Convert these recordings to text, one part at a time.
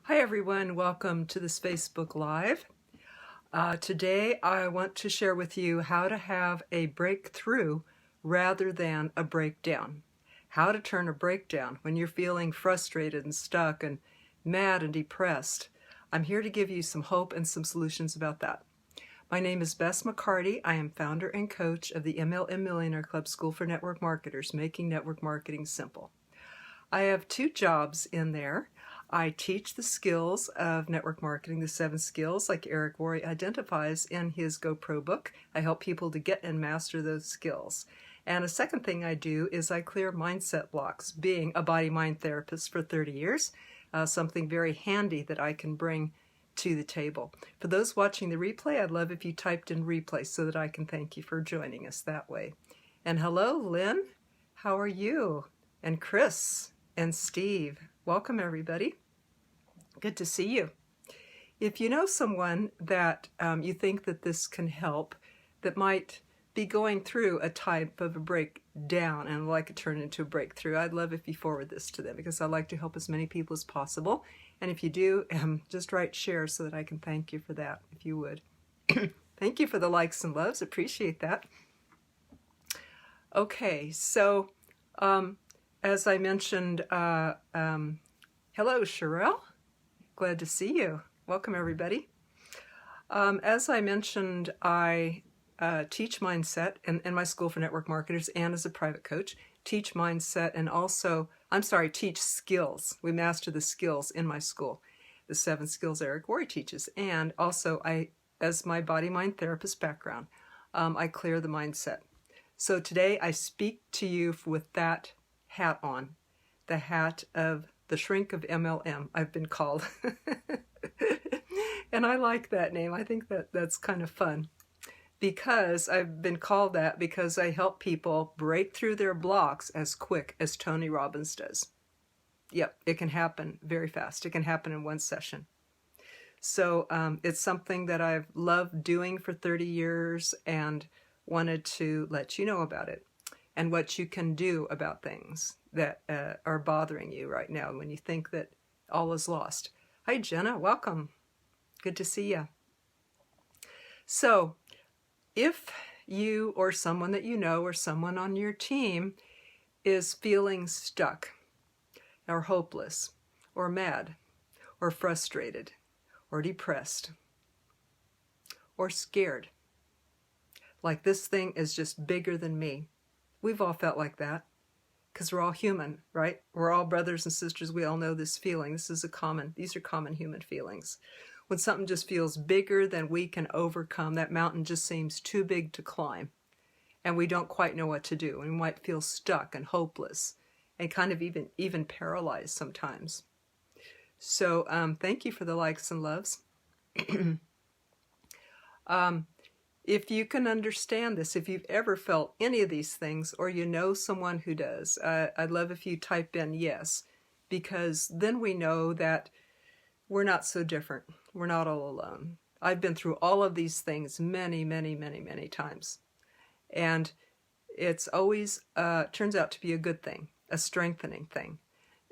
Hi everyone, welcome to this Facebook Live. Today I want to share with you how to have a breakthrough rather than a breakdown. How to turn a breakdown when you're feeling frustrated and stuck and mad and depressed. I'm here to give you some hope and some solutions about that. My name is Bess McCarty. I am founder and coach of the MLM Millionaire Club School for Network Marketers, making network marketing simple. I have two jobs in there. I teach the skills of network marketing, the 7 skills like Eric Worre identifies in his GoPro book. I help people to get and master those skills. And a second thing I do is I clear mindset blocks, being a body-mind therapist for 30 years, something very handy that I can bring to the table. For those watching the replay, I'd love if you typed in replay so that I can thank you for joining us that way. And hello, Lynn. How are you? And Chris and Steve. Welcome, everybody. Good to see you. If you know someone that you think that this can help, that might be going through a type of a breakdown and like it turn into a breakthrough, I'd love if you forward this to them because I like to help as many people as possible. And if you do, just write share so that I can thank you for that, if you would. Thank you for the likes and loves. Appreciate that. Okay, so as I mentioned, hello, Sherelle. Glad to see you. Welcome, everybody. As I mentioned, I teach mindset in my school for network marketers and as a private coach, teach mindset and also, teach skills. We master the skills in my school, the 7 skills Eric Worre teaches. And also, as my body-mind therapist background, I clear the mindset. So today I speak to you with that hat on, the hat of the shrink of MLM, I've been called. And I like that name. I think that's kind of fun because I've been called that because I help people break through their blocks as quick as Tony Robbins does. Yep, it can happen very fast. It can happen in one session. So it's something that I've loved doing for 30 years and wanted to let you know about it and what you can do about things that are bothering you right now when you think that all is lost. Hi, Jenna. Welcome. Good to see you. So if you or someone that you know or someone on your team is feeling stuck or hopeless or mad or frustrated or depressed or scared, like this thing is just bigger than me. We've all felt like that because we're all human, right? We're all brothers and sisters. We all know this feeling. These are common human feelings. When something just feels bigger than we can overcome, that mountain just seems too big to climb and we don't quite know what to do. And we might feel stuck and hopeless and kind of even paralyzed sometimes. So thank you for the likes and loves. If you can understand this, if you've ever felt any of these things or you know someone who does, I'd love if you type in yes, because then we know that we're not so different. We're not all alone. I've been through all of these things many, many, many, many times. And it's always turns out to be a good thing, a strengthening thing.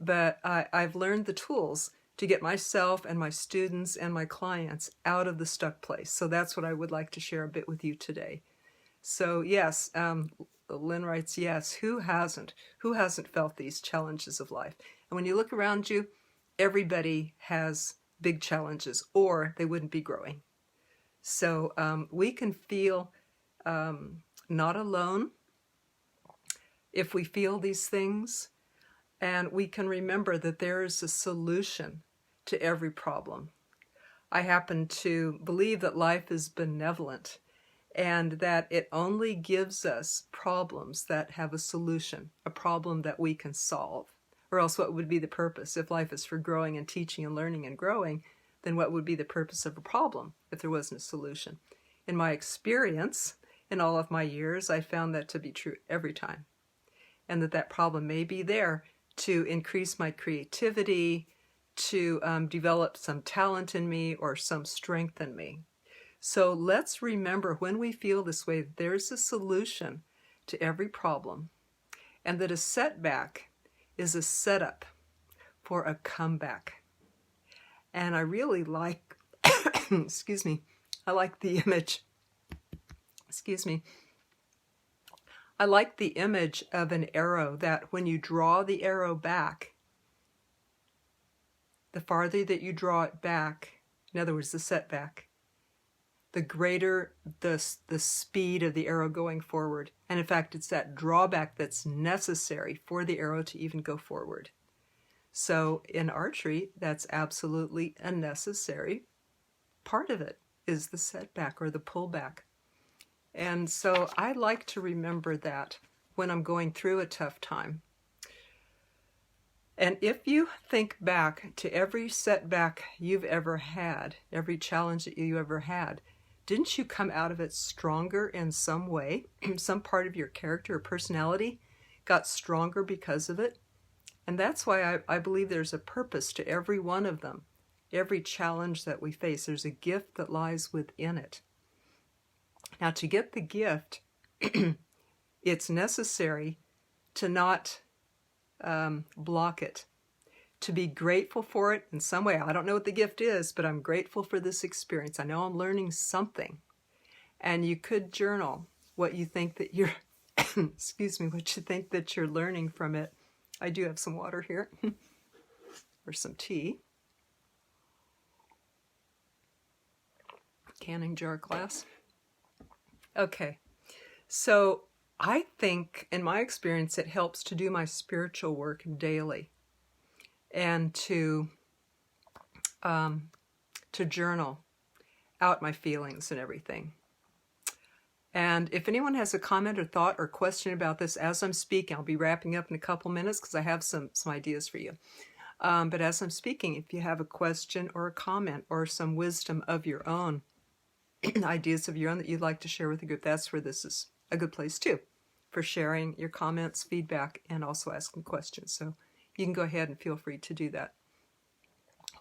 But I've learned the tools to get myself and my students and my clients out of the stuck place. So that's what I would like to share a bit with you today. So yes, Lynn writes, yes, who hasn't? Who hasn't felt these challenges of life? And when you look around you, everybody has big challenges or they wouldn't be growing. So we can feel not alone if we feel these things. And we can remember that there is a solution to every problem. I happen to believe that life is benevolent and that it only gives us problems that have a solution, a problem that we can solve. Or else what would be the purpose? If life is for growing and teaching and learning and growing, then what would be the purpose of a problem if there wasn't a solution? In my experience, in all of my years, I found that to be true every time. And that problem may be there to increase my creativity, to develop some talent in me or some strength in me. So let's remember when we feel this way, there's a solution to every problem and that a setback is a setup for a comeback. And I really like, excuse me, I like the image, excuse me, I like the image of an arrow that when you draw the arrow back, the farther that you draw it back, in other words, the setback, the greater the speed of the arrow going forward. And in fact, it's that drawback that's necessary for the arrow to even go forward. So in archery, that's absolutely a necessary part of it, is the setback or the pullback. And so I like to remember that when I'm going through a tough time. And if you think back to every setback you've ever had, every challenge that you ever had, didn't you come out of it stronger in some way? Some part of your character or personality got stronger because of it? And that's why I believe there's a purpose to every one of them. Every challenge that we face, there's a gift that lies within it. Now, to get the gift, it's necessary to not block it, to be grateful for it in some way. I don't know what the gift is, but I'm grateful for this experience. I know I'm learning something. And you could journal what you think that you're, excuse me, what you think that you're learning from it. I do have some water here, or some tea. Canning jar glass. Okay, so I think, in my experience, it helps to do my spiritual work daily and to journal out my feelings and everything. And if anyone has a comment or thought or question about this as I'm speaking, I'll be wrapping up in a couple minutes because I have some ideas for you. But as I'm speaking, if you have a question or a comment or some wisdom of your own, ideas of your own that you'd like to share with the group, that's where this is a good place too, for sharing your comments, feedback, and also asking questions. So you can go ahead and feel free to do that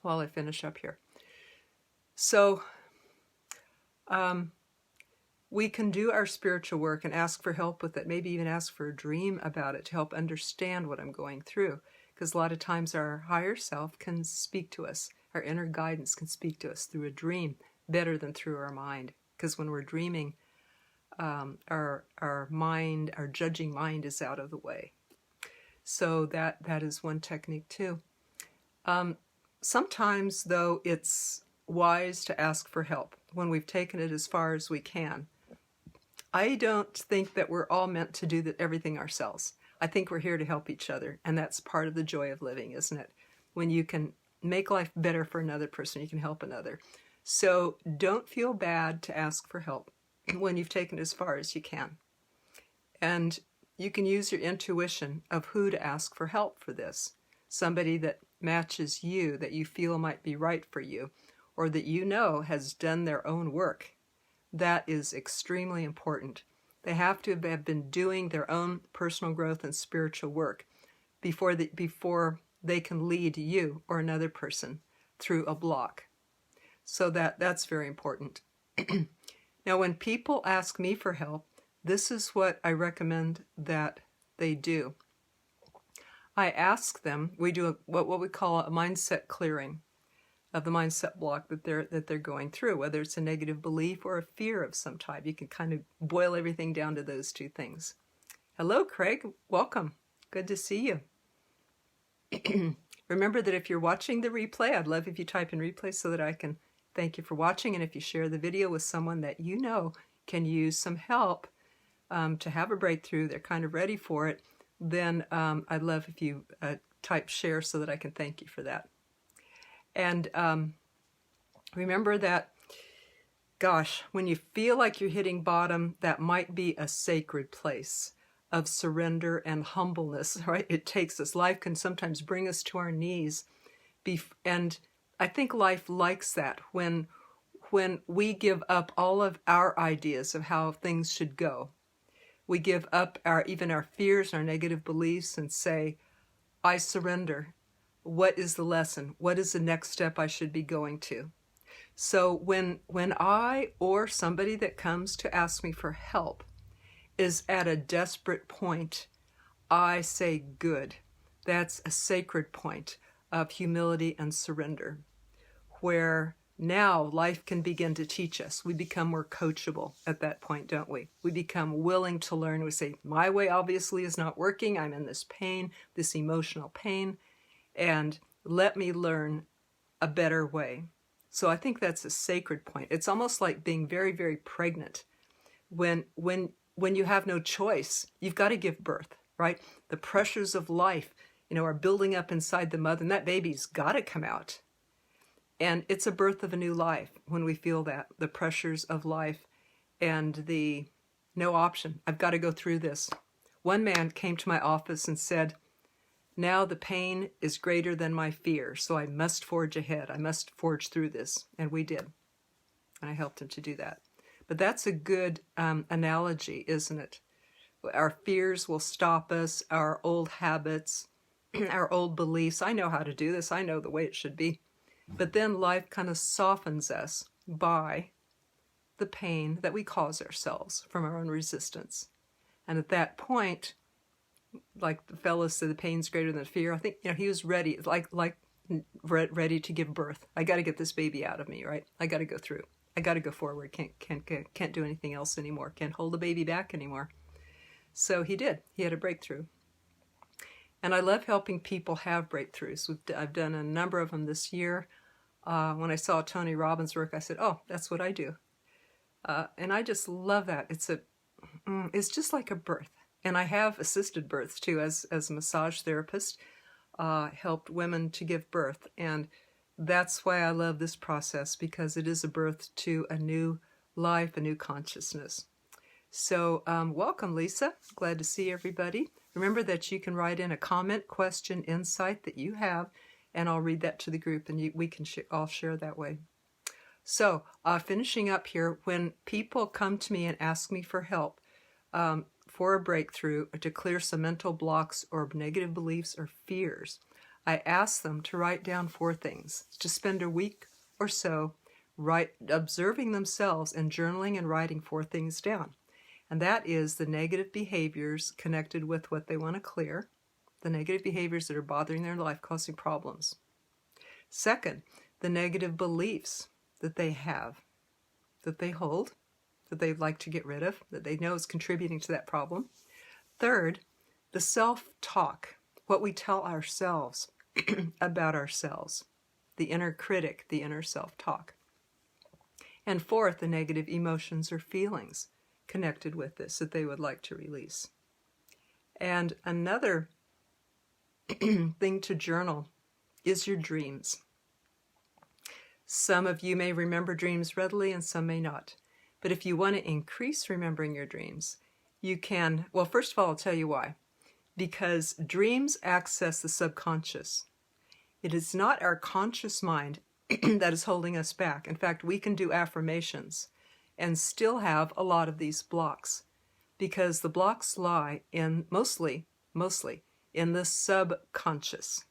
while I finish up here. So we can do our spiritual work and ask for help with it, maybe even ask for a dream about it to help understand what I'm going through. Because a lot of times our higher self can speak to us, our inner guidance can speak to us through a dream better than through our mind. Because when we're dreaming, our mind, our judging mind is out of the way. So that is one technique too. Sometimes, though, it's wise to ask for help when we've taken it as far as we can. I don't think that we're all meant to do everything ourselves. I think we're here to help each other, and that's part of the joy of living, isn't it? When you can make life better for another person, you can help another. So don't feel bad to ask for help when you've taken it as far as you can. And you can use your intuition of who to ask for help for this. Somebody that matches you, that you feel might be right for you, or that you know has done their own work. That is extremely important. They have to have been doing their own personal growth and spiritual work before they can lead you or another person through a block. So that's very important. Now, when people ask me for help, this is what I recommend that they do. I ask them, we do what we call a mindset clearing of the mindset block that they're going through, whether it's a negative belief or a fear of some type. You can kind of boil everything down to those two things. Hello, Craig. Welcome. Good to see you. Remember that if you're watching the replay, I'd love if you type in replay so that I can thank you for watching. And if you share the video with someone that you know can use some help to have a breakthrough, they're kind of ready for it, then I'd love if you type share so that I can thank you for that. And remember that, gosh, when you feel like you're hitting bottom, that might be a sacred place of surrender and humbleness, right? It takes us. Life can sometimes bring us to our knees. And I think life likes that when we give up all of our ideas of how things should go. We give up even our fears and our negative beliefs and say, I surrender. What is the lesson? What is the next step I should be going to? So when I or somebody that comes to ask me for help is at a desperate point, I say good. That's a sacred point of humility and surrender. where now life can begin to teach us. We become more coachable at that point, don't we? We become willing to learn. We say, my way obviously is not working. I'm in this pain, this emotional pain, and let me learn a better way. So I think that's a sacred point. It's almost like being very, very pregnant. When you have no choice, you've got to give birth, right? The pressures of life, are building up inside the mother, and that baby's got to come out. And it's a birth of a new life when we feel that, the pressures of life and the no option. I've got to go through this. One man came to my office and said, now the pain is greater than my fear, so I must forge ahead. I must forge through this. And we did. And I helped him to do that. But that's a good analogy, isn't it? Our fears will stop us, our old habits, our old beliefs. I know how to do this. I know the way it should be. But then life kind of softens us by the pain that we cause ourselves from our own resistance. And at that point, like the fellow said, the pain's greater than fear. I think, he was ready, ready to give birth. I got to get this baby out of me, right? I got to go through. I got to go forward. Can't do anything else anymore. Can't hold the baby back anymore. So he did. He had a breakthrough. And I love helping people have breakthroughs. I've done a number of them this year. When I saw Tony Robbins' work, I said, oh, that's what I do. And I just love that. It's just like a birth. And I have assisted births too, as a massage therapist, helped women to give birth. And that's why I love this process, because it is a birth to a new life, a new consciousness. So welcome, Lisa. Glad to see everybody. Remember that you can write in a comment, question, insight that you have, and I'll read that to the group, and we can all share that way. So finishing up here, when people come to me and ask me for help for a breakthrough, or to clear some mental blocks or negative beliefs or fears, I ask them to write down 4 things, to spend a week or so observing themselves and journaling and writing 4 things down. And that is the negative behaviors connected with what they want to clear, the negative behaviors that are bothering their life, causing problems. Second, the negative beliefs that they have, that they hold, that they'd like to get rid of, that they know is contributing to that problem. Third, the self-talk, what we tell ourselves about ourselves, the inner critic, the inner self-talk. And fourth, the negative emotions or feelings connected with this that they would like to release. And another thing to journal is your dreams. Some of you may remember dreams readily and some may not. But if you want to increase remembering your dreams, you can, well, first of all, I'll tell you why. Because dreams access the subconscious. It is not our conscious mind that is holding us back. In fact, we can do affirmations and still have a lot of these blocks, because the blocks lie in mostly in the subconscious.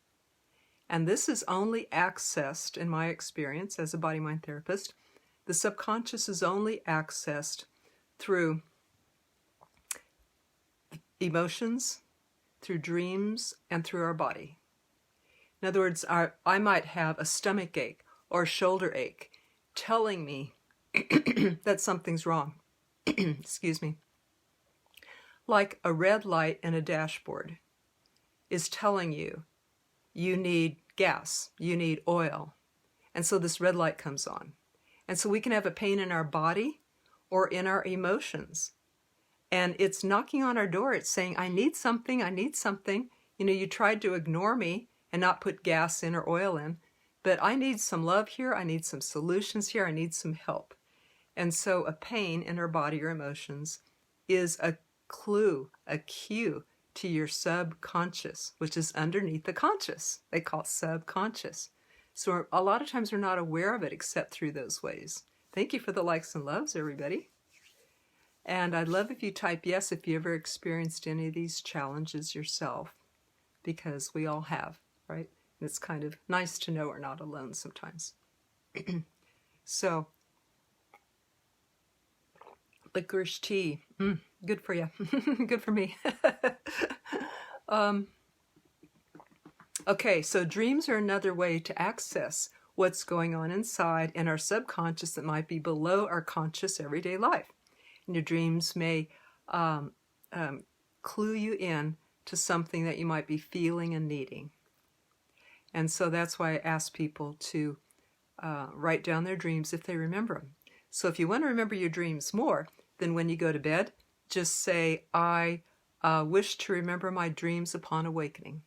And this is only accessed, in my experience as a body-mind therapist, the subconscious is only accessed through emotions, through dreams, and through our body. In other words, I might have a stomach ache or shoulder ache telling me that something's wrong. Excuse me. Like a red light in a dashboard is telling you, you need gas, you need oil. And so this red light comes on. And so we can have a pain in our body or in our emotions. And it's knocking on our door. It's saying, I need something, I need something. You tried to ignore me and not put gas in or oil in, but I need some love here, I need some solutions here, I need some help. And so a pain in our body or emotions is a clue, a cue to your subconscious, which is underneath the conscious. They call it subconscious. So a lot of times we're not aware of it except through those ways. Thank you for the likes and loves, everybody. And I'd love if you type yes if you ever experienced any of these challenges yourself, because we all have, right? And it's kind of nice to know we're not alone sometimes. So, licorice tea, good for you, good for me. Okay, so dreams are another way to access what's going on inside in our subconscious that might be below our conscious everyday life. And your dreams may clue you in to something that you might be feeling and needing. And so that's why I ask people to write down their dreams if they remember them. So if you want to remember your dreams more, then when you go to bed, just say, I wish to remember my dreams upon awakening.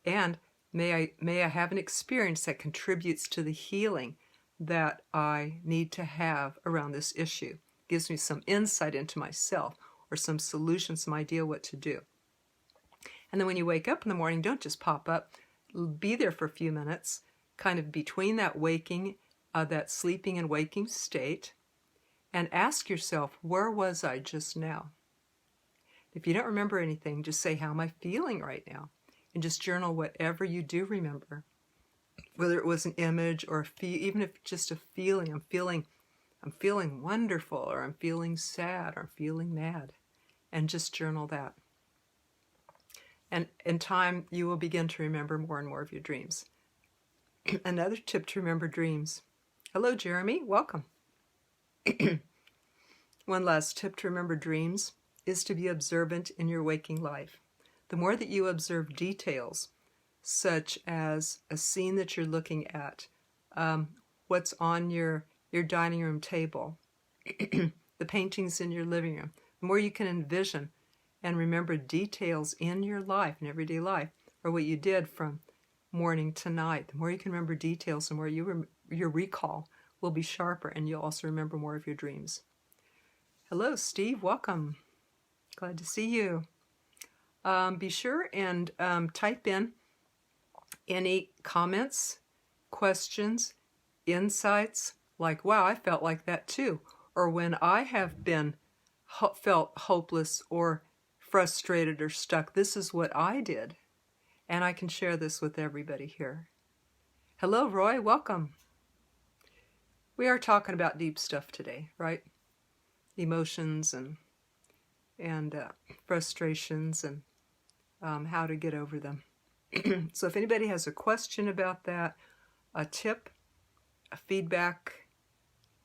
And may I have an experience that contributes to the healing that I need to have around this issue. Gives me some insight into myself or some solution, some idea what to do. And then when you wake up in the morning, don't just pop up. Be there for a few minutes, kind of between that waking, that sleeping and waking state, and ask yourself, where was I just now? If you don't remember anything, just say, how am I feeling right now? And just journal whatever you do remember, whether it was an image or even if just a feeling. I'm feeling wonderful, or I'm feeling sad, or I'm feeling mad, and just journal that. And in time, you will begin to remember more and more of your dreams. Another tip to remember dreams. Hello, Jeremy. Welcome. One last tip to remember dreams is to be observant in your waking life. The more that you observe details, such as a scene that you're looking at, what's on your dining room table, the paintings in your living room, the more you can envision and remember details in your life, in everyday life, or what you did from morning to night, the more you can remember details, the more your recall will be sharper, and you'll also remember more of your dreams. Hello, Steve. Welcome. Glad to see you. Be sure and type in any comments, questions, insights, like, wow, I felt like that too. Or when I have felt hopeless or frustrated or stuck, this is what I did. And I can share this with everybody here. Hello, Roy. Welcome. We are talking about deep stuff today, right? Emotions and frustrations and how to get over them. So if anybody has a question about that, a tip, a feedback,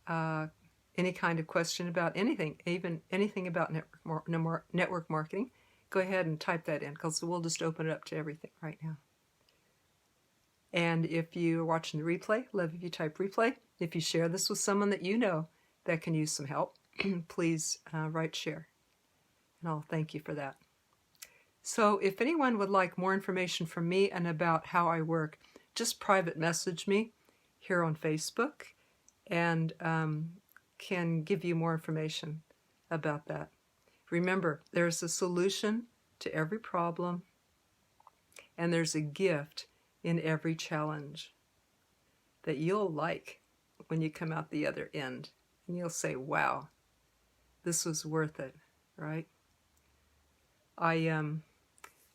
any kind of question about anything, even anything about network marketing, go ahead and type that in, because we'll just open it up to everything right now. And if you're watching the replay, love if you type replay. If you share this with someone that you know that can use some help, please write share. And I'll thank you for that. So if anyone would like more information from me and about how I work, just private message me here on Facebook, and can give you more information about that. Remember, there's a solution to every problem, and there's a gift in every challenge that you'll like when you come out the other end. And you'll say, wow, this was worth it, right? I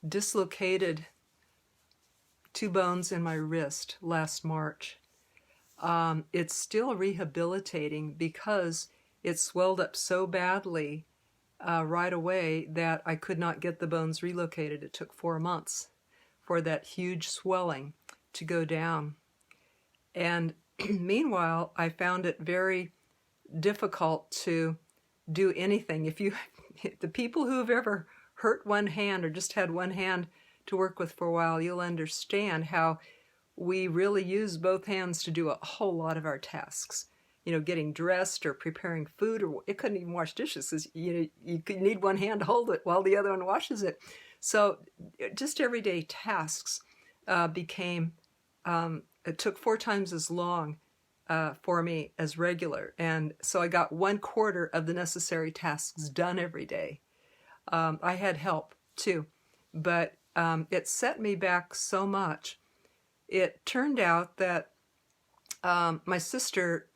dislocated 2 bones in my wrist last March. It's still rehabilitating because it swelled up so badly right away that I could not get the bones relocated. It took 4 months for that huge swelling to go down. And meanwhile, I found it very difficult to do anything. The people who have ever hurt one hand or just had one hand to work with for a while, you'll understand how we really use both hands to do a whole lot of our tasks. Getting dressed or preparing food, or it couldn't even wash dishes because you need one hand to hold it while the other one washes it. So just everyday tasks became, it took 4 times as long for me as regular. And so I got 1/4 of the necessary tasks done every day. I had help too, but it set me back so much. It turned out that my sister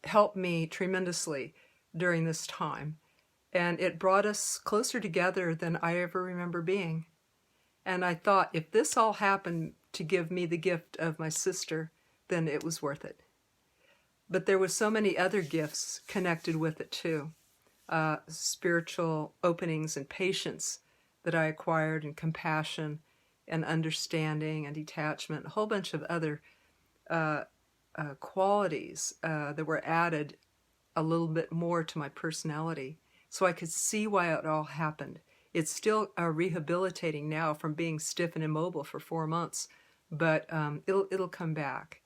helped me tremendously during this time, and it brought us closer together than I ever remember being. And I thought, if this all happened to give me the gift of my sister, then it was worth it. But there were so many other gifts connected with it too. Spiritual openings and patience that I acquired, and compassion and understanding and detachment, a whole bunch of other qualities that were added a little bit more to my personality, so I could see why it all happened. It's still rehabilitating now from being stiff and immobile for 4 months, but it'll come back.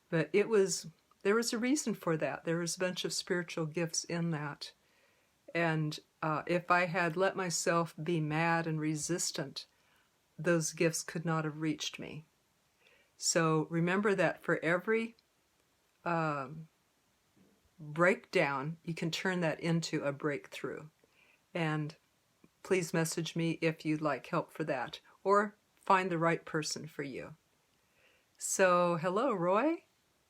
But there was a reason for that. There was a bunch of spiritual gifts in that. And if I had let myself be mad and resistant, those gifts could not have reached me. So remember that for every breakdown, you can turn that into a breakthrough. And please message me if you'd like help for that, or find the right person for you. So hello, Roy.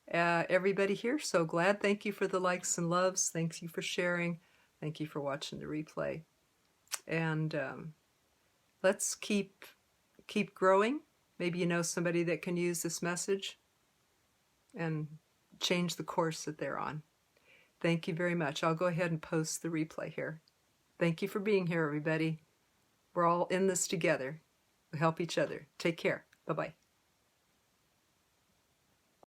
Everybody here, so glad. Thank you for the likes and loves. Thank you for sharing. Thank you for watching the replay. And let's keep growing. Maybe you know somebody that can use this message and change the course that they're on. Thank you very much. I'll go ahead and post the replay here. Thank you for being here, everybody. We're all in this together. We help each other. Take care. Bye-bye.